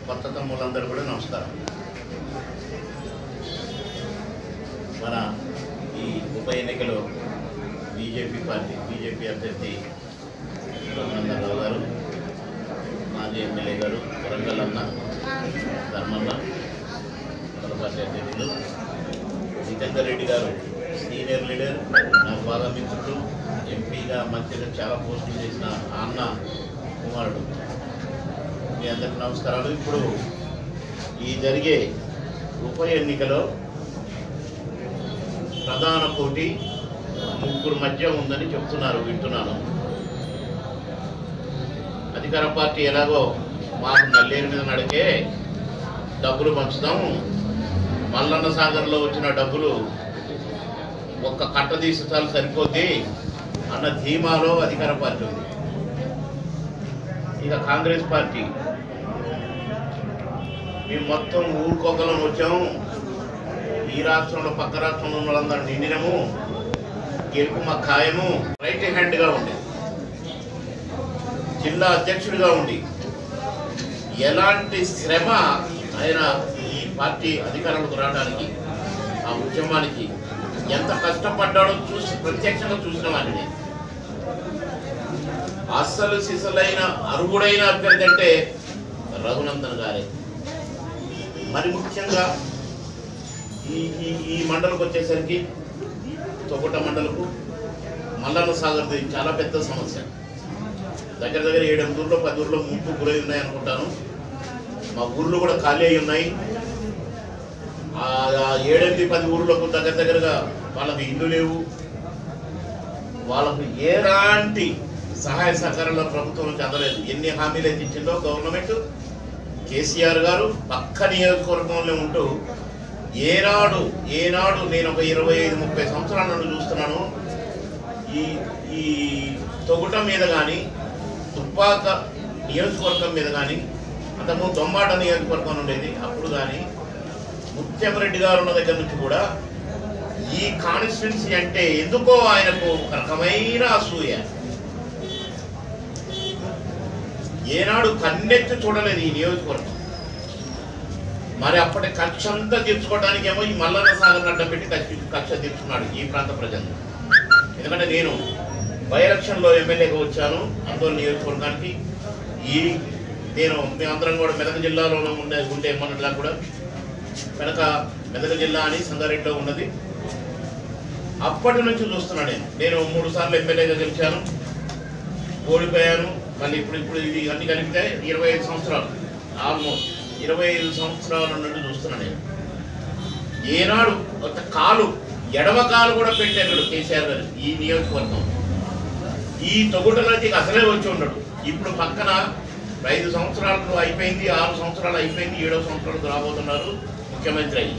కొత్త తమ్ముళ్ళందరూ కూడా నమస్కారం. మన ఈ ఉప ఎన్నికలో బీజేపీ అభ్యర్థి రఘునందనరావు గారు, మాజీ ఎమ్మెల్యే గారు వరంగల్ అన్న ధర్మన్న, మన పార్టీ అధ్యక్షులు జితేందర్ రెడ్డి గారు, సీనియర్ లీడర్, నాకు బాగా మిత్రుడు, ఎంపీగా మంచిగా చాలా పోస్టులు చేసిన అన్న కుమారుడు, మీ అందరికీ నమస్కారాలు. ఇప్పుడు ఈ జరిగే ఉప ఎన్నికలో ప్రధాన పోటీ ముగ్గురు మధ్య ఉందని చెప్తున్నారు, వింటున్నాను. అధికార పార్టీ ఎలాగో మాకు నల్లేరు మీద నడికే డబ్బులు పంచుతాం, మల్లన్న సాగర్లో వచ్చిన డబ్బులు ఒక్క కట్ట తీసాలు సరిపోద్ది అన్న ధీమాలో అధికార పార్టీ ఉంది. ఇక కాంగ్రెస్ పార్టీ మేము మొత్తం ఊరుకోగలను వచ్చాము, ఈ రాష్ట్రంలో పక్క రాష్ట్రంలో ఉన్న వాళ్ళందరూ నిండినము, గెలుపు మా ఖాయము. రైట్ హ్యాండ్గా ఉండి జిల్లా అధ్యక్షుడిగా ఉండి ఎలాంటి శ్రమ ఆయన ఈ పార్టీ అధికారంలోకి రావడానికి, ఆ ఉద్యమానికి ఎంత కష్టపడ్డాడో చూసి ప్రత్యక్షంగా చూసిన వాడిని. అస్సలు సిసలైన అరుగుడైన అభ్యర్థి అంటే రఘునందన్ గారే. మరి ముఖ్యంగా ఈ మండలకు వచ్చేసరికి తొగుట మండలకు మల్లన్న సాగర్ది చాలా పెద్ద సమస్య. దగ్గర 7-8 ఊర్లో 10 ఊర్లో ముంపు గురై ఉన్నాయి అనుకుంటాను. మా ఊర్లు కూడా ఖాళీ అయి ఉన్నాయి. 7-10 ఊర్లకు దగ్గరగా వాళ్ళకి ఇల్లు లేవు. వాళ్ళకు ఎలాంటి సహాయ సహకారాల ప్రభుత్వం నుంచి అందలేదు. ఎన్ని హామీలు అయితే ఇచ్చిందో గవర్నమెంట్, కేసీఆర్ గారు పక్క నియోజకవర్గంలో ఉంటూ ఏనాడు నేను ఒక 25-30 సంవత్సరాల నుండి చూస్తున్నాను. ఈ తొగుట మీద కానీ, తుప్పాక నియోజకవర్గం మీద కానీ, అంతకుముందు దొమ్మాట నియోజకవర్గం ఉండేది అప్పుడు కానీ, ముత్యంరెడ్డి గారు ఉన్న దగ్గర నుంచి కూడా ఈ కాన్స్టిట్యున్సీ అంటే ఎందుకో ఆయనకు ఒక రకమైన అసూయ. ఏనాడు కన్నెత్తి చూడలేదు ఈ నియోజకవర్గం. మరి అప్పటి కక్ష అంతా తీర్చుకోవడానికేమో ఈ మల్లన్న సాగర్ అడ్డం పెట్టి కక్ష తీర్చుకున్నాడు ఈ ప్రాంత ప్రజలు. ఎందుకంటే నేను బై ఎలక్షన్లో ఎమ్మెల్యేగా వచ్చాను ఆందోళన నియోజకవర్గానికి. మేమందరం కూడా మెదక్ జిల్లాలోనే ఉండే మొన్నటిలా కూడా వెనక మెదక్ జిల్లా అని సంగారెడ్డిలో ఉన్నది. అప్పటి నుంచి చూస్తున్నాను. నేను 3 సార్లు ఎమ్మెల్యేగా గెలిచాను, ఓడిపోయాను. మళ్ళీ ఇప్పుడు ఇది అన్ని కలిపితే 25 సంవత్సరాలు, ఆల్మోస్ట్ 25 సంవత్సరాల నుండి చూస్తున్నాను నేను. ఏనాడు ఒక ఎడమ కాలు కూడా పెట్టాడు కేసీఆర్ గారు ఈ నియోజకవర్గం. ఈ తొగుటలోకి అసలే వచ్చి ఉండడు. ఇప్పుడు పక్కన 5 సంవత్సరాలు అయిపోయింది, 6 సంవత్సరాలు అయిపోయింది, 7వ సంవత్సరాలకు రాబోతున్నారు ముఖ్యమంత్రి అయ్యి.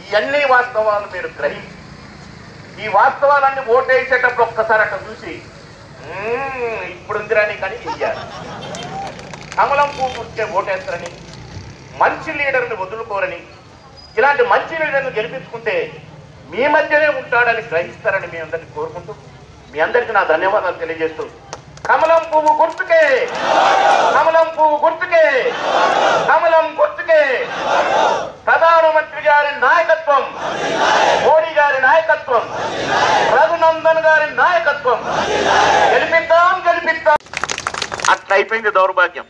ఇవన్నీ వాస్తవాలు మీరు గ్రహించి, ఈ వాస్తవాలన్నీ ఓటేసేటప్పుడు ఒక్కసారి అట్లా చూసి ఇప్పుడు ఉందిరాని కానీ ఇయ్యాలి. కమలం పువ్వు గుర్తే ఓటేస్తారని, మంచి లీడర్ని వదులుకోరని, ఇలాంటి మంచి లీడర్ని గెలిపించుకుంటే మీ మధ్యనే ఉంటాడని గ్రహిస్తారని మీ అందరినీ కోరుకుంటూ మీ అందరికీ నా ధన్యవాదాలు తెలియజేస్తూ, కమలం పువ్వు గుర్తుకే, కమలం పువ్వు గుర్తుకే, కమలం గుర్తుకే, ప్రధానమంత్రి గారి నాయకత్వం, మోడీ గారి నాయకత్వం, రఘునందన్ అయిపోయింది దౌర్భాగ్యం.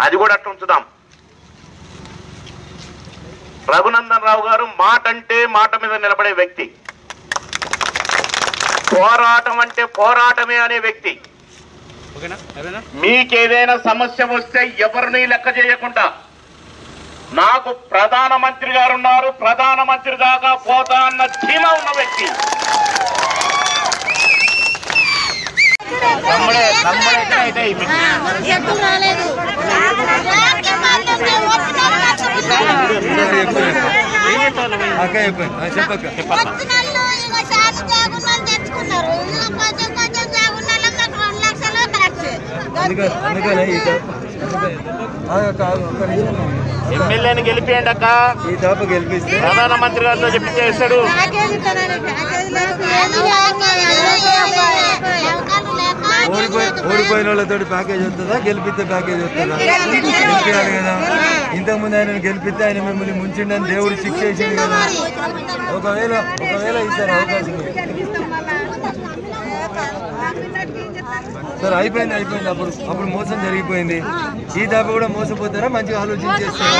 అది కూడా అట్లా ఉంచుదాం. రఘునందన్ రావు గారు మాట అంటే మాట మీద నిలబడే వ్యక్తి, పోరాటం అంటే పోరాటమే అనే వ్యక్తి. మీకేదైనా సమస్య వస్తే ఎవరిని లెక్క చేయకుండా నాకు ప్రధానమంత్రి గారు ఉన్నారు, ప్రధానమంత్రి దాకా పోతా అన్న ధీమా ఉన్న వ్యక్తి. ఎమ్మెల్యేని గెలిపియండి అక్క, ఈ తాప గెలిపిస్తే ప్రధానమంత్రి గారితో చెప్పిస్తాడు. ఓడిపోయిన వాళ్ళతో ప్యాకేజ్ వస్తుందా, గెలిపిస్తే ప్యాకేజ్ వస్తుందా? గెలిపించాలి కదా. ఇంతకుముందు ఆయన గెలిపిస్తే ఆయన మిమ్మల్ని ముంచిండని దేవుడు శిక్ష చేసింది కదా. ఒకవేళ ఇస్తారు అవకాశం సార్. అయిపోయింది. అప్పుడు మోసం జరిగిపోయింది. ఈ దాప కూడా మోసపోతారా? మంచిగా ఆలోచన చేస్తారు.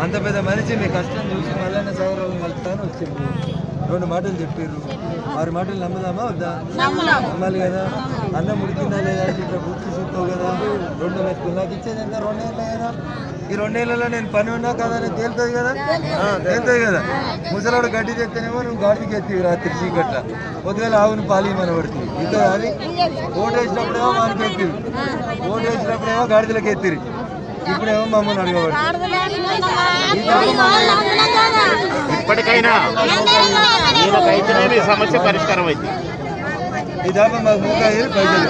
అంత పెద్ద మనిషి మీ కష్టం చూసి మల్లన్న సాగర్ కలుపుతాను వచ్చింది. 2 మాటలు చెప్పారు. 6 మాటలు నమ్మదామా వద్దా? నమ్మాలి కదా. అన్నం ఉడికిందా లేదా ఇట్లా గుర్తు చూస్తావు కదా. 2 మెతుకులు నాకు ఇచ్చేది ఎంత? 2 ఏళ్ళే కదా. ఈ 2 ఏళ్ళలో నేను పని ఉన్నా కదా అని తేలుతుంది కదా. ముసలాడు గడ్డి తెస్తేనేమో నువ్వు గాడికి ఎత్తివి రాత్రి చీకట్ల, పొద్దుగల ఆవును పాలిమని పడుతుంది. ఇంత కానీ ఓటు వేసినప్పుడేమో మనకి ఎత్తివి, ఓటు వేసినప్పుడేమో గాడిదలకు ఎత్తిరి, ఇప్పుడేమో మమ్మల్ని అడగబడి. ఇప్పటికైనా సమస్య పరిష్కారం అయింది. ఈ దాప మాకు 30,000 పైసలు